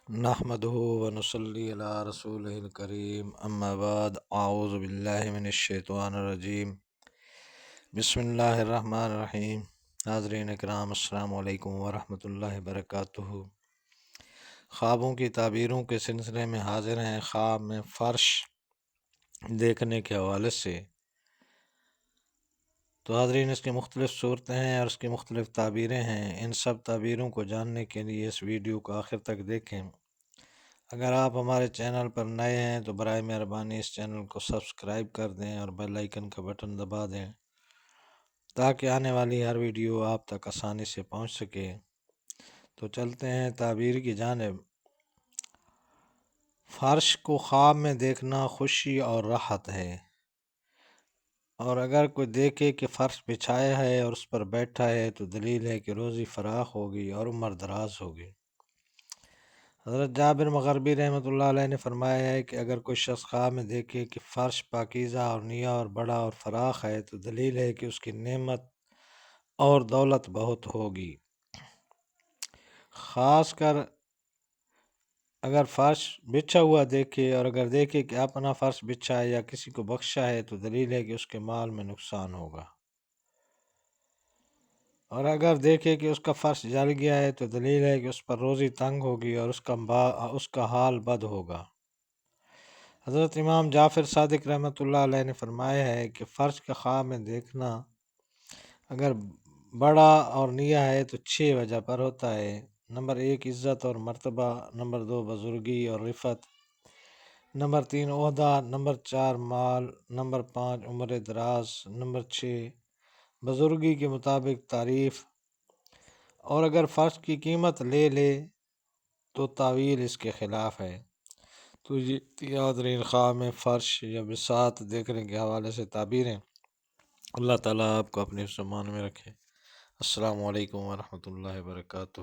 نحمده ونصلي علی رسولہ الکریم اما بعد اعوذ باللہ من الشیطان الرجیم بسم اللہ الرحمن الرحیم۔ حاضرین اکرام، السلام علیکم ورحمۃ اللہ وبرکاتہ۔ خوابوں کی تعبیروں کے سلسلے میں حاضر ہیں۔ خواب میں فرش دیکھنے کے حوالے سے تو حاضرین، اس کی مختلف صورتیں ہیں اور اس کی مختلف تعبیریں ہیں۔ ان سب تعبیروں کو جاننے کے لیے اس ویڈیو کو آخر تک دیکھیں۔ اگر آپ ہمارے چینل پر نئے ہیں تو برائے مہربانی اس چینل کو سبسکرائب کر دیں اور بیل آئیکن کا بٹن دبا دیں تاکہ آنے والی ہر ویڈیو آپ تک آسانی سے پہنچ سکے۔ تو چلتے ہیں تعبیر کی جانب۔ فرش کو خواب میں دیکھنا خوشی اور راحت ہے، اور اگر کوئی دیکھے کہ فرش بچھایا ہے اور اس پر بیٹھا ہے تو دلیل ہے کہ روزی فراخ ہوگی اور عمر دراز ہوگی۔ حضرت جابر مغربی رحمۃ اللہ علیہ نے فرمایا ہے کہ اگر کوئی شخص خواب میں دیکھے کہ فرش پاکیزہ اور نیا اور بڑا اور فراخ ہے تو دلیل ہے کہ اس کی نعمت اور دولت بہت ہوگی۔ خاص کر اگر فرش بچھا ہوا دیکھے، اور اگر دیکھے کہ اپنا فرش بچھا ہے یا کسی کو بخشا ہے تو دلیل ہے کہ اس کے مال میں نقصان ہوگا، اور اگر دیکھے کہ اس کا فرش جل گیا ہے تو دلیل ہے کہ اس پر روزی تنگ ہوگی اور اس کا حال بد ہوگا۔ حضرت امام جعفر صادق رحمۃ اللہ علیہ نے فرمایا ہے کہ فرش کا خواب میں دیکھنا اگر بڑا اور نیا ہے تو 6 وجہ پر ہوتا ہے۔ نمبر 1 عزت اور مرتبہ، نمبر 2 بزرگی اور رفت، نمبر 3 عہدہ، نمبر 4 مال، نمبر 5 عمر دراز، نمبر 6 بزرگی کے مطابق تعریف، اور اگر فرش کی قیمت لے لے تو تعویل اس کے خلاف ہے۔ تو یہ حاضرین خواب میں فرش یا بساط دیکھنے کے حوالے سے تعبیریں۔ اللہ تعالیٰ آپ کو اپنے سامان میں رکھے۔ السلام علیکم ورحمۃ اللہ وبرکاتہ۔